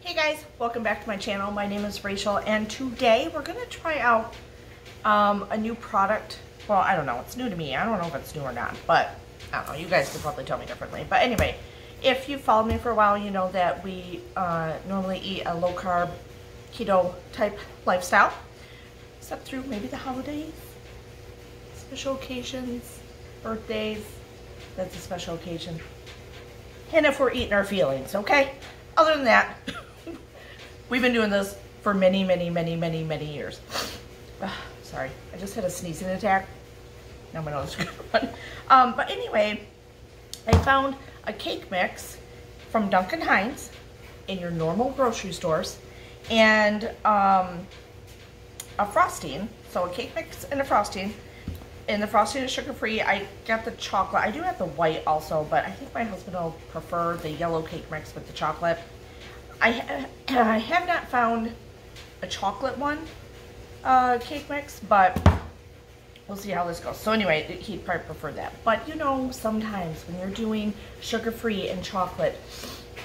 Hey guys, welcome back to my channel. My name is Rachel, and today we're going to try out a new product. Well, I don't know. It's new to me. I don't know if it's new or not, but I don't know. You guys could probably tell me differently. But anyway, if you followed me for a while, you know that we normally eat a low-carb, keto type lifestyle, except through maybe the holidays, special occasions, birthdays. That's a special occasion. And if we're eating our feelings, okay? Other than that, we've been doing this for many years. Sorry, I just had a sneezing attack. Now my nose is going to run. But anyway, I found a cake mix from Duncan Hines in your normal grocery stores, and a frosting. So a cake mix and a frosting. And the frosting is sugar-free. I got the chocolate. I do have the white also, but I think my husband will prefer the yellow cake mix with the chocolate. I have not found a chocolate one cake mix, but we'll see how this goes. So anyway, he'd probably prefer that. But you know, sometimes when you're doing sugar-free and chocolate,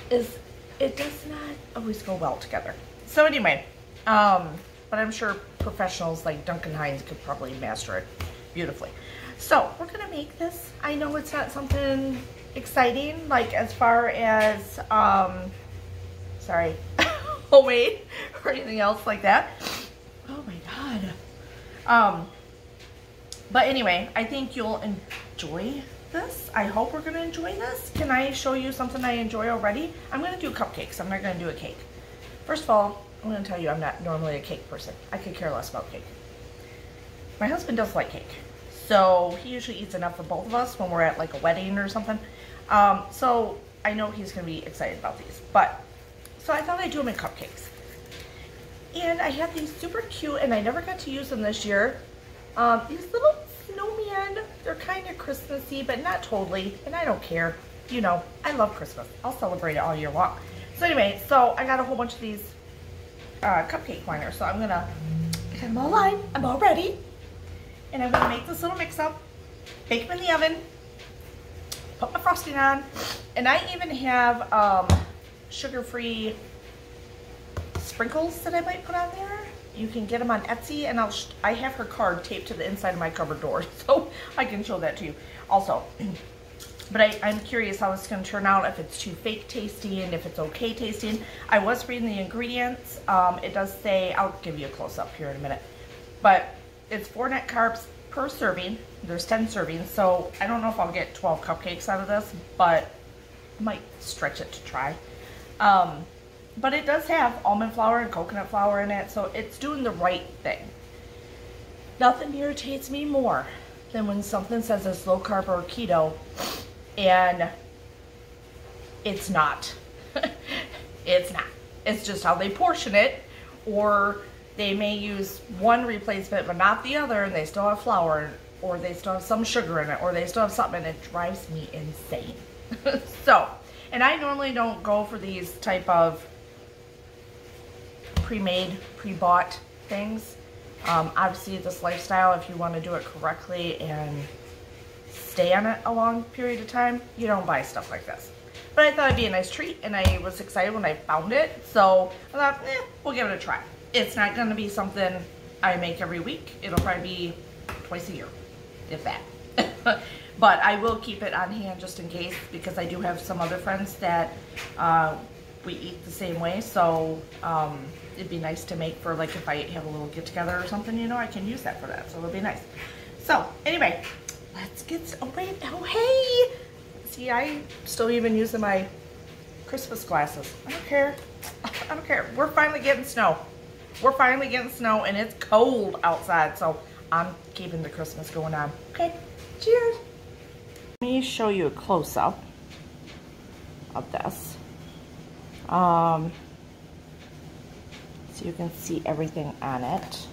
it does not always go well together. So anyway, but I'm sure professionals like Duncan Hines could probably master it beautifully. So we're gonna make this. I know it's not something exciting, like as far as sorry, homemade or anything else like that. Oh my god. But anyway, I think you'll enjoy this. I hope we're gonna enjoy this. Can I show you something I enjoy already? I'm gonna do cupcakes. I'm not gonna do a cake. First of all, I'm gonna tell you I'm not normally a cake person. I could care less about cake. My husband does like cake, so he usually eats enough for both of us when we're at like a wedding or something. So I know he's gonna be excited about these. But so I thought I'd do them in cupcakes, and I have these super cute, and I never got to use them this year. These little snowman. They're kind of Christmassy, but not totally, and I don't care. You know, I love Christmas. I'll celebrate it all year long. So anyway, so I got a whole bunch of these cupcake liners. So I'm gonna get them all lined. I'm all ready. And I'm gonna make this little mix up, bake them in the oven, put my frosting on, and I even have sugar-free sprinkles that I might put on there. You can get them on Etsy, and I have her card taped to the inside of my cupboard door, so I can show that to you also. But I'm curious how it's gonna turn out, if it's too fake tasting, if it's okay tasting. I was reading the ingredients. It does say, I'll give you a close-up here in a minute, but it's 4 net carbs per serving. There's 10 servings, so I don't know if I'll get 12 cupcakes out of this, but I might stretch it to try. But it does have almond flour and coconut flour in it, so it's doing the right thing. Nothing irritates me more than when something says it's low carb or keto and it's not. It's not. It's just how they portion it, or they may use one replacement but not the other, and they still have flour, or they still have some sugar in it, or they still have something, and it drives me insane. So, and I normally don't go for these type of pre-made, pre-bought things. Obviously this lifestyle, if you want to do it correctly and stay on it a long period of time, you don't buy stuff like this. But I thought it'd be a nice treat, and I was excited when I found it, so I thought, we'll give it a try. It's not going to be something I make every week. It'll probably be twice a year, if that. But I will keep it on hand just in case, because I do have some other friends that we eat the same way. So it'd be nice to make for, like, if I have a little get-together or something, you know, I can use that for that. So it'll be nice. So anyway, let's get, oh wait, oh hey! See, I'm still even using my Christmas glasses. I don't care. I don't care. We're finally getting snow. We're finally getting snow, and it's cold outside, so I'm keeping the Christmas going on. Okay, cheers. Let me show you a close-up of this. So you can see everything on it.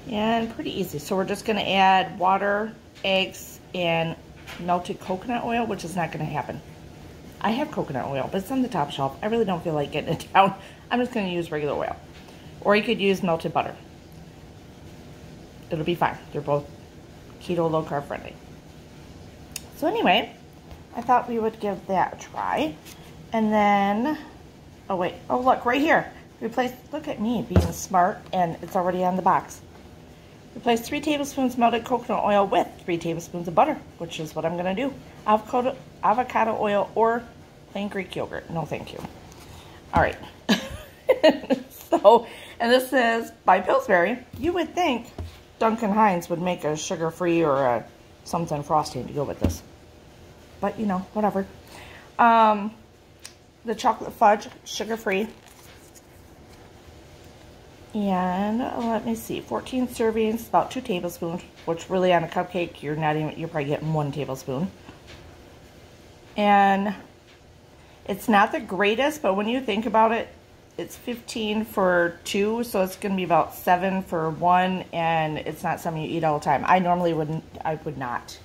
And pretty easy. So we're just going to add water, eggs, and melted coconut oil, which is not going to happen. I have coconut oil, but it's on the top shelf. I really don't feel like getting it down. I'm just going to use regular oil. Or you could use melted butter. it'll be fine. They're both keto, low carb friendly. So anyway, I thought we would give that a try. And then, oh wait, oh look, right here. Replace, look at me being smart, and it's already on the box. Replace 3 tablespoons melted coconut oil with 3 tablespoons of butter, which is what I'm gonna do. Avocado oil or plain Greek yogurt. No, thank you. All right. So, and this is by Pillsbury. You would think Duncan Hines would make a sugar-free or a something frosting to go with this. But, you know, whatever. The chocolate fudge, sugar-free. And let me see, 14 servings, about 2 tablespoons, which really on a cupcake, you're probably getting 1 tablespoon. And it's not the greatest, but when you think about it, it's 15 for 2, so it's going to be about 7 for 1, and it's not something you eat all the time. I normally wouldn't, I would not.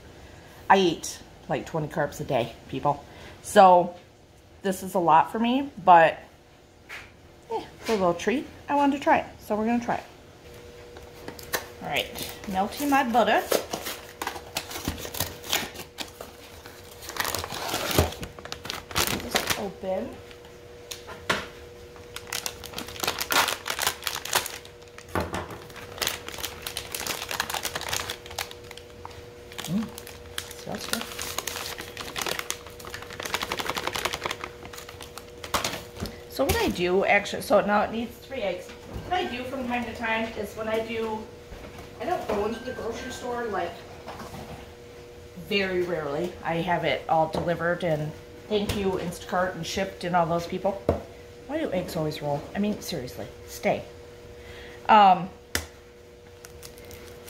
I eat like 20 carbs a day, people. So this is a lot for me, but for a little treat, I wanted to try it. So we're going to try it. All right, melting my butter. Just open. Smells good. So what I do actually, so now it needs 3 eggs. What I do from time to time is when I don't go into the grocery store, like very rarely. I have it all delivered and thank you Instacart and shipped and all those people. Why do eggs always roll? I mean, seriously, stay. And,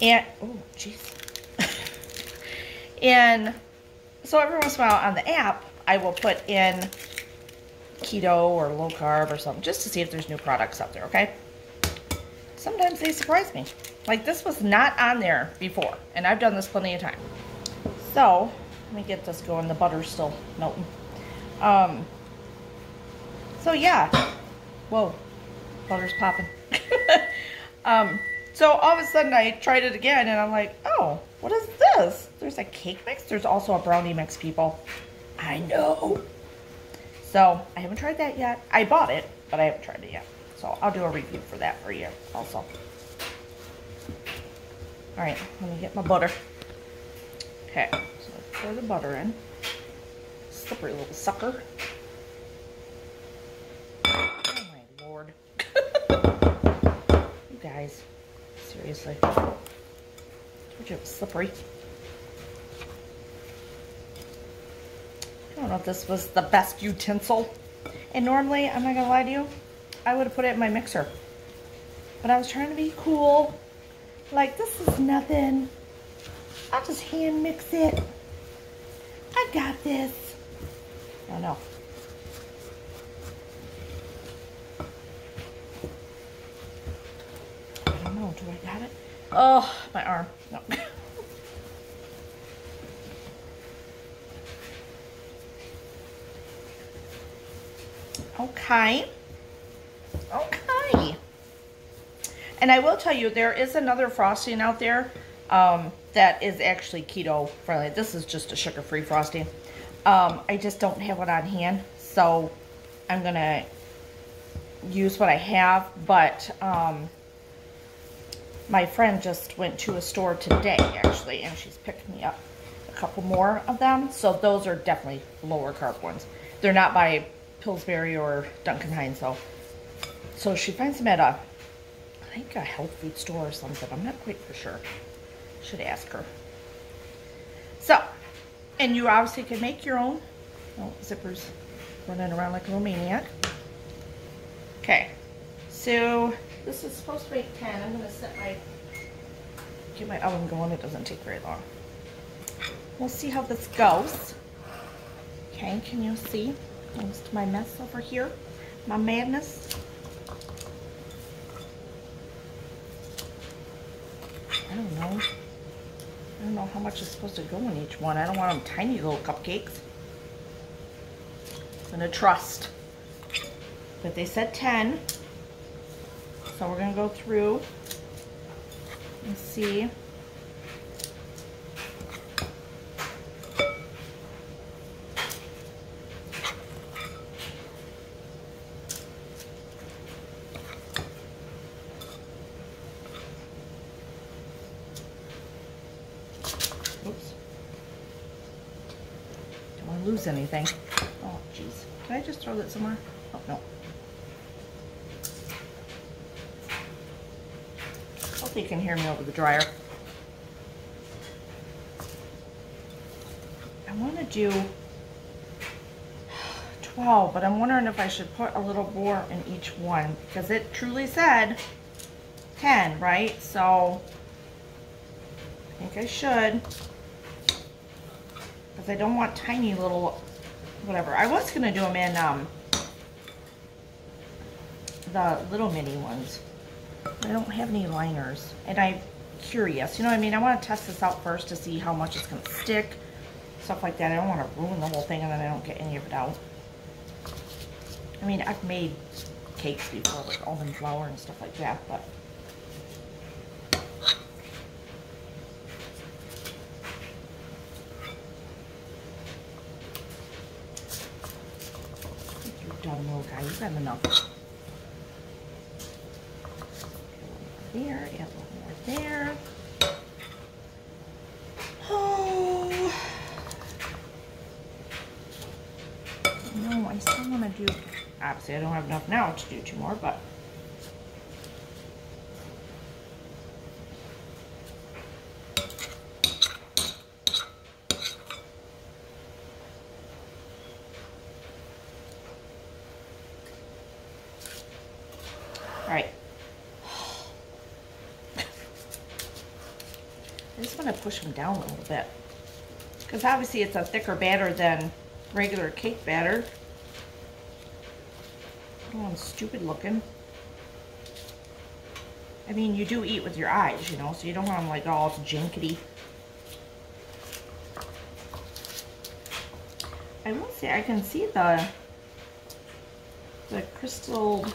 oh jeez. And so every once in a while on the app, I will put in keto or low carb or something just to see if there's new products out there, okay? Sometimes they surprise me. Like this was not on there before, and I've done this plenty of time. So, let me get this going. The butter's still melting. So yeah. Whoa, butter's popping. So all of a sudden I tried it again and I'm like, oh, what is this? There's a cake mix. There's also a brownie mix, people. I know. So I haven't tried that yet. I bought it, but I haven't tried it yet. So I'll do a review for that for you also. All right, let me get my butter. Okay, so let's pour the butter in. Slippery little sucker. Oh my Lord. You guys, seriously. I told you it was slippery. I don't know if this was the best utensil. And normally, I'm not gonna lie to you, I would have put it in my mixer. But I was trying to be cool. Like, this is nothing. I'll just hand mix it. I got this. I don't know. I don't know. Do I got it? Oh, my arm. No. Okay. Okay. And I will tell you, there is another frosting out there that is actually keto friendly. This is just a sugar-free frosting. I just don't have it on hand, so I'm going to use what I have. But my friend just went to a store today, actually, and she's picked me up a couple more of them. So those are definitely lower carb ones. They're not by Pillsbury or Duncan Hines, though. So she finds them at I think a health food store or something. I'm not quite for sure. Should ask her. So, and you obviously can make your own. Oh, Zipper's running around like a maniac. Okay, so this is supposed to make 10. I'm going to get my oven going. It doesn't take very long. We'll see how this goes. Okay, can you see? Most my mess over here, my madness. I don't know. I don't know how much is supposed to go in each one. I don't want them tiny little cupcakes. I'm gonna trust. But they said 10. So we're gonna go through Let's see. Oops. Don't want to lose anything. Oh, jeez. Did I just throw that somewhere? Oh, no. Hope you can hear me over the dryer. I want to do 12, but I'm wondering if I should put a little more in each one because it truly said 10, right? So I think I should, because I don't want tiny little whatever. I was going to do them in the little mini ones. I don't have any liners, and I'm curious, you know what I mean? I want to test this out first to see how much it's going to stick, stuff like that. I don't want to ruin the whole thing and then I don't get any of it out. I mean, I've made cakes before with almond flour and stuff like that, but you're done, little guy. You've had enough. There, yeah, a little more there. Oh no, I still want to do, obviously I don't have enough now to do 2 more, but all right. I just want to push them down a little bit because obviously it's a thicker batter than regular cake batter. Oh, I'm stupid looking. I mean, you do eat with your eyes, you know, so you don't want them like all jinkety. I will say I can see the crystal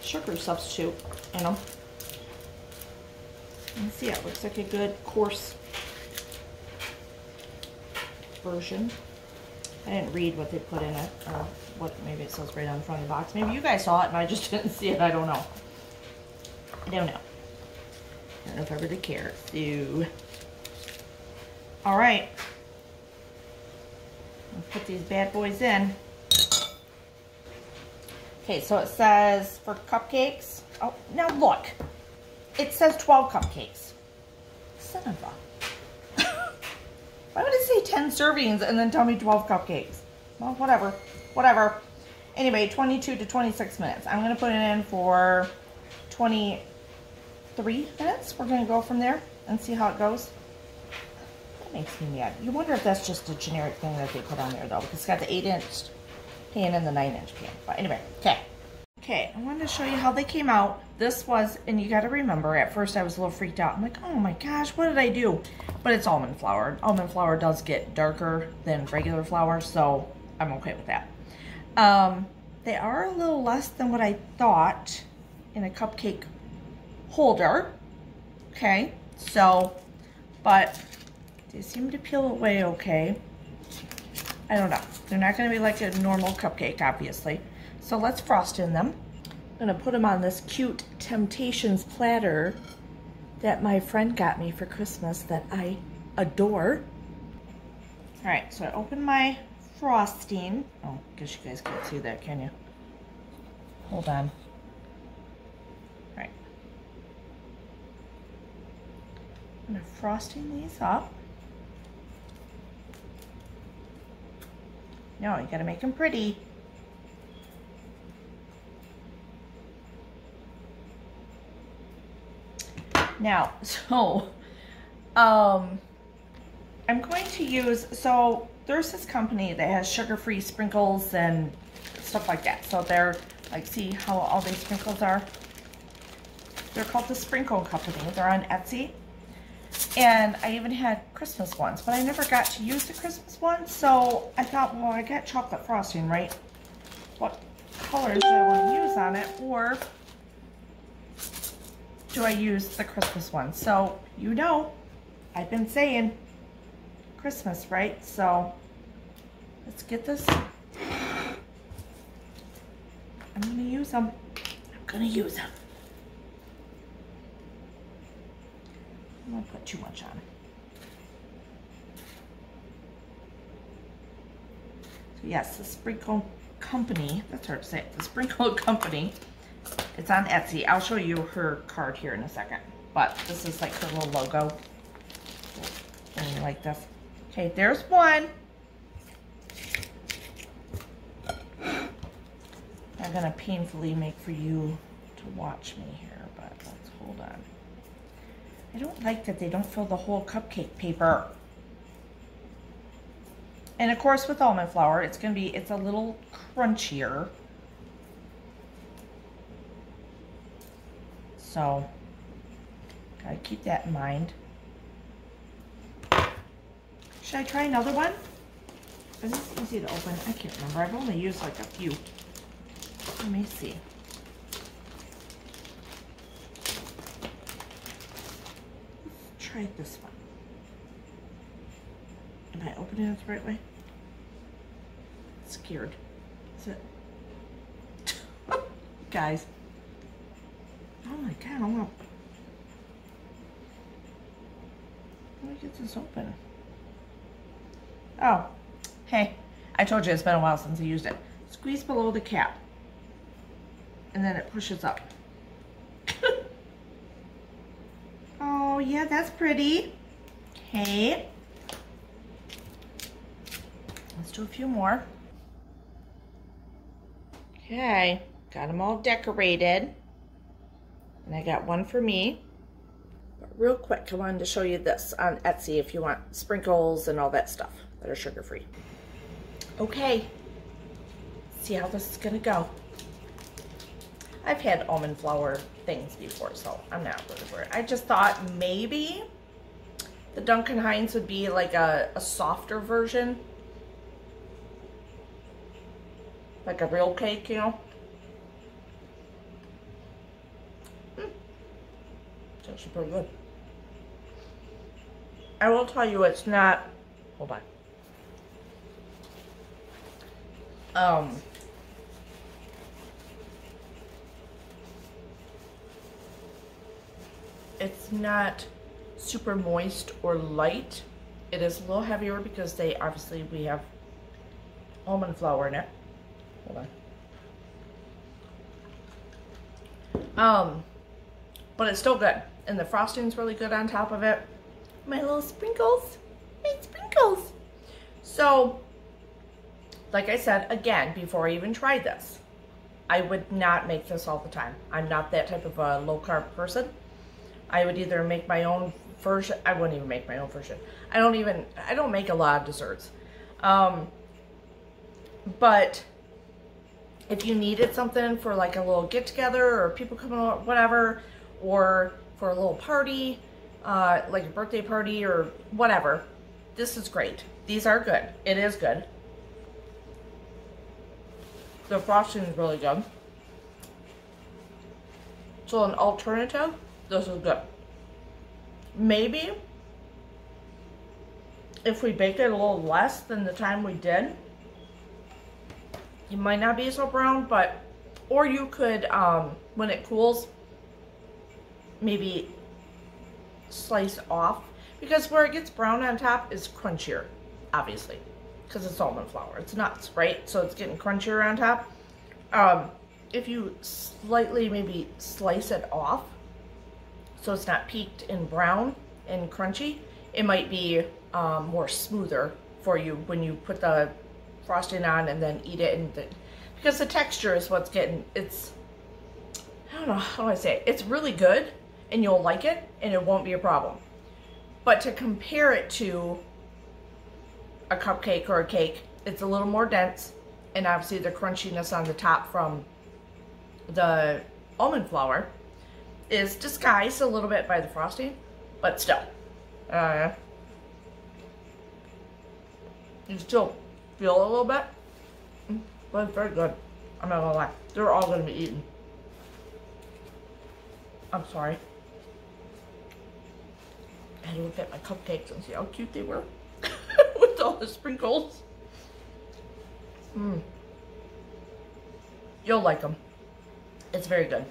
sugar substitute in them. You can see it looks like a good coarse version. I didn't read what they put in it, or what, maybe it says right on the front of the box. Maybe you guys saw it and I just didn't see it. I don't know. I don't know. I don't know if I really care. So, all right. I'll put these bad boys in. Okay, so it says for cupcakes. Oh, now look. It says 12 cupcakes. Son of a... Why would it say 10 servings and then tell me 12 cupcakes? Well, whatever. Whatever. Anyway, 22 to 26 minutes. I'm going to put it in for 23 minutes. We're going to go from there and see how it goes. That makes me mad. You wonder if that's just a generic thing that they put on there, though, because it's got the 8-inch pan and the 9-inch pan. But anyway, okay. Okay, I wanted to show you how they came out. This was, and you got to remember, at first I was a little freaked out. I'm like, oh my gosh, what did I do? But it's almond flour. Almond flour does get darker than regular flour, so I'm okay with that. They are a little less than what I thought in a cupcake holder. Okay, so, but they seem to peel away okay. I don't know. They're not going to be like a normal cupcake, obviously. So let's frost in them. I'm going to put them on this cute Temptations platter that my friend got me for Christmas that I adore. All right, so I open my frosting. Oh, I guess you guys can't see that, can you? Hold on. All right. I'm going to frosting these up. No, you got to make them pretty. Now, so, I'm going to use, so there's this company that has sugar-free sprinkles and stuff like that. So they're, like, see how all these sprinkles are? They're called the Sprinkle Company. They're on Etsy. And I even had Christmas ones, but I never got to use the Christmas ones. So I thought, well, I got chocolate frosting, right? What colors do I want to use on it? Or do I use the Christmas one? So, you know, I've been saying Christmas, right? So, let's get this. I'm gonna use them. I'm gonna use them. I don't put too much on. So yes, the Sprinkle Company, that's hard to say, the Sprinkle Company, it's on Etsy. I'll show you her card here in a second, but this is like her little logo. Something like this. Okay, there's one. I'm gonna painfully make for you to watch me here, but let's hold on. I don't like that they don't fill the whole cupcake paper. And of course with almond flour, it's a little crunchier. So, gotta keep that in mind. Should I try another one? Is this easy to open? I can't remember. I've only used like a few. Let me see. Let's try this one. Am I opening it the right way? I'm scared. Is it? Guys. Oh my god, I want. Let me get this open. Oh, hey, I told you it's been a while since I used it. Squeeze below the cap. And then it pushes up. Oh, yeah, that's pretty. Okay. Let's do a few more. Okay, got them all decorated. And I got one for me. But real quick, I wanted to show you this on Etsy if you want sprinkles and all that stuff that are sugar-free. Okay, see how this is gonna go. I've had almond flour things before, so I'm not really worried. I just thought maybe the Duncan Hines would be like a softer version. Like a real cake, you know? It's actually pretty good. I will tell you it's not, hold on. It's not super moist or light. It is a little heavier because we have almond flour in it. Hold on. But it's still good. And the frosting's really good on top of it. My little sprinkles. My sprinkles. So, like I said, again, before I even tried this, I would not make this all the time. I'm not that type of a low-carb person. I would either make my own version. I wouldn't even make my own version. I don't make a lot of desserts. But if you needed something for like a little get-together or people coming over, whatever, or for a little party, like a birthday party or whatever, this is great. These are good. It is good. The frosting is really good. So an alternative, this is good. Maybe if we baked it a little less than the time we did, it might not be so brown, but, or you could, when it cools, maybe slice off, because where it gets brown on top is crunchier, obviously, because it's almond flour. It's nuts, right? So it's getting crunchier on top. If you slightly maybe slice it off, so it's not peaked in brown and crunchy, it might be more smoother for you when you put the frosting on and then eat it. Because the texture is what's getting, it's, I don't know, how do I say it? It's really good and you'll like it and it won't be a problem. But to compare it to a cupcake or a cake, it's a little more dense, and obviously the crunchiness on the top from the almond flour is disguised a little bit by the frosting, but still, you still feel a little bit, but it's very good. I'm not gonna lie, they're all gonna be eaten. I'm sorry. I had to look at my cupcakes and see how cute they were with all the sprinkles. You'll like them. It's very good.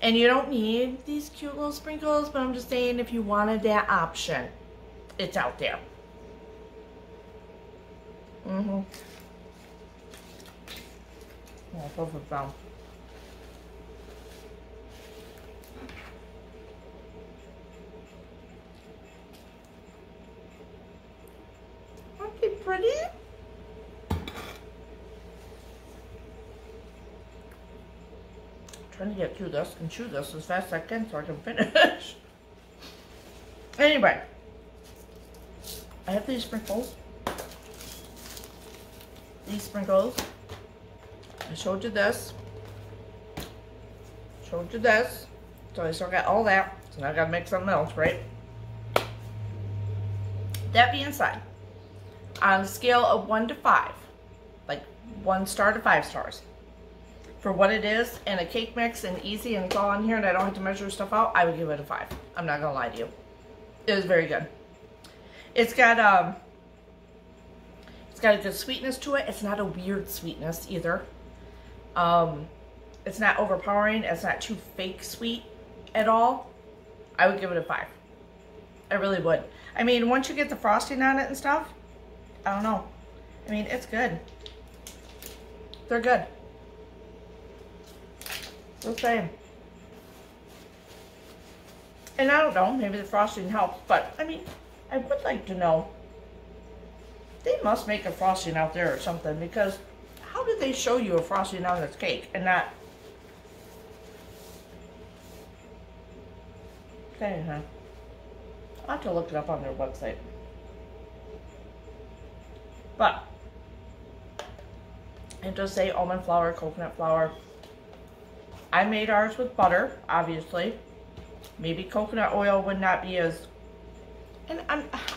And you don't need these cute little sprinkles, but I'm just saying if you wanted that option, it's out there. Oh, perfect brown. Aren't they pretty? Trying to get through this and chew this as fast as I can so I can finish. Anyway, I have these sprinkles. These sprinkles. I showed you this. Showed you this. So I still got all that. So now I gotta make something else, right? That being said, on a scale of 1 to 5, like 1 star to 5 stars, for what it is and a cake mix and easy and it's all in here and I don't have to measure stuff out, I would give it a 5. I'm not gonna lie to you. It was very good. It's got a good sweetness to it. It's not a weird sweetness either. It's not overpowering. It's not too fake sweet at all. I would give it a 5. I really would. I mean, once you get the frosting on it and stuff, I don't know. I mean, it's good. They're good. Just saying. And I don't know, maybe the frosting helps, but I mean, I would like to know. They must make a frosting out there or something, because how did they show you a frosting on this cake and not? Okay, huh? I'll have to look it up on their website. But it does say almond flour, coconut flour. I made ours with butter, obviously. Maybe coconut oil would not be as... And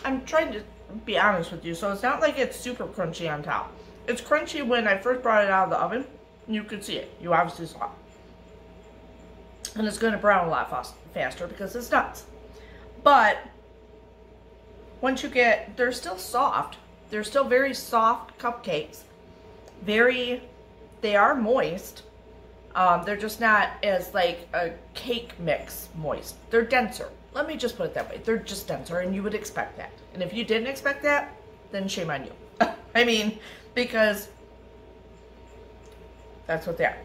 I'm trying to be honest with you, so it's not like it's super crunchy on top. It's crunchy when I first brought it out of the oven. You could see it. You obviously saw it. And it's going to brown a lot faster because it's nuts. But once you get... They're still soft. They're still very soft cupcakes. They are moist. They're just not as like a cake mix moist. They're denser. Let me just put it that way. They're just denser, and you would expect that. And if you didn't expect that, then shame on you. I mean, because that's what they are.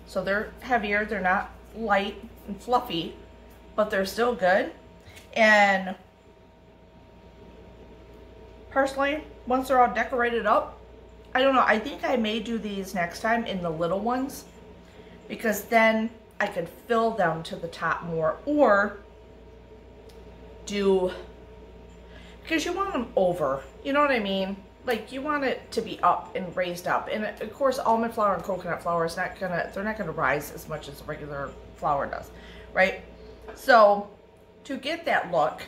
So they're heavier. They're not light and fluffy, but they're still good. And personally, once they're all decorated up, I don't know. I think I may do these next time in the little ones, because then I could fill them to the top more, or do, because you want them over, you know what I mean? Like, you want it to be up and raised up. And of course, almond flour and coconut flour is not gonna, they're not gonna rise as much as regular flour does, right? So to get that look,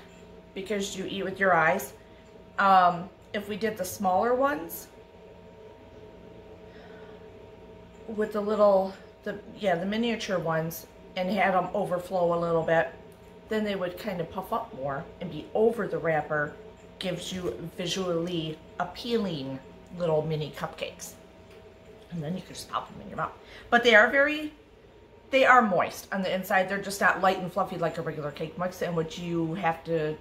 because you eat with your eyes, if we did the smaller ones with the little, the miniature ones, and had them overflow a little bit, then they would kind of puff up more and be over the wrapper. Gives you visually appealing little mini cupcakes. And then you can just pop them in your mouth. But they are moist on the inside. They're just not light and fluffy like a regular cake mix, and which you have to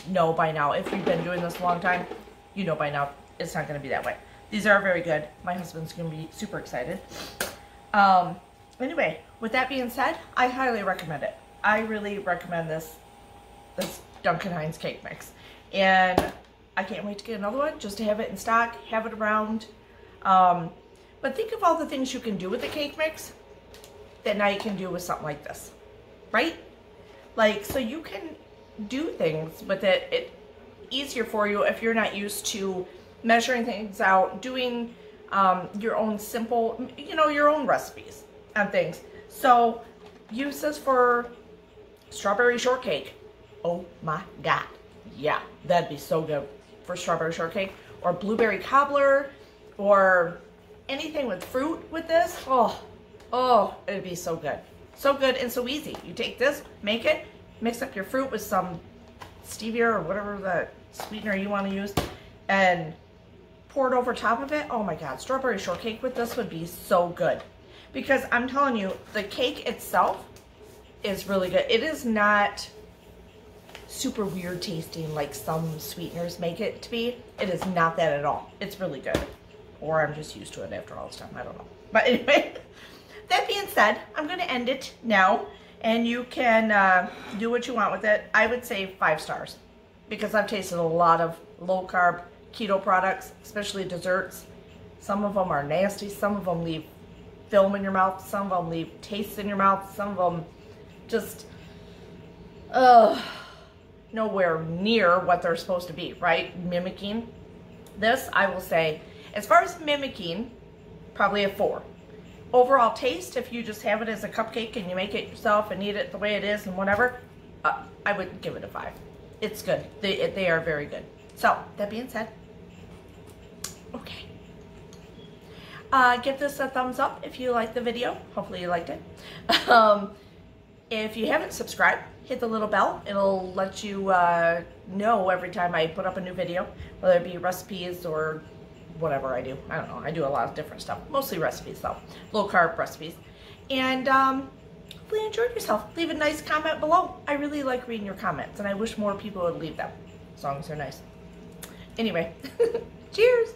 know by now. If you've been doing this a long time, you know by now it's not going to be that way. These are very good. My husband's going to be super excited. Anyway, with that being said, I highly recommend it. I really recommend this Duncan Hines cake mix. And I can't wait to get another one just to have it in stock, have it around. But think of all the things you can do with the cake mix that now you can do with something like this, right? Like, so you can do things with it easier for you if you're not used to measuring things out, doing your own simple, your own recipes and things. So use this for strawberry shortcake. Oh my God. Yeah, that'd be so good for strawberry shortcake, or blueberry cobbler, or anything with fruit with this. Oh, it'd be so good. So good and so easy. You take this, make it, mix up your fruit with some stevia or whatever the sweetener you want to use, and pour it over top of it. Oh my God, strawberry shortcake with this would be so good. Because I'm telling you, the cake itself is really good. It is not super weird tasting like some sweeteners make it to be. It is not that at all. It's really good. Or I'm just used to it after all this time. I don't know. But anyway, that being said, I'm going to end it now. And you can do what you want with it. I would say 5 stars. Because I've tasted a lot of low-carb keto products, especially desserts. Some of them are nasty. Some of them leave film in your mouth. Some of them leave taste in your mouth. Some of them just nowhere near what they're supposed to be, right? Mimicking. This, I will say, as far as mimicking, probably a 4. Overall taste, if you just have it as a cupcake and you make it yourself and eat it the way it is and whatever, I would give it a 5. It's good. They are very good. So, that being said, okay. Give this a thumbs up if you liked the video. Hopefully you liked it. If you haven't subscribed, hit the little bell. It'll let you know every time I put up a new video, whether it be recipes or whatever I do. I don't know. I do a lot of different stuff. Mostly recipes though. Low carb recipes. And hopefully you enjoyed yourself. Leave a nice comment below. I really like reading your comments and I wish more people would leave them. As long as they're nice. Anyway, cheers!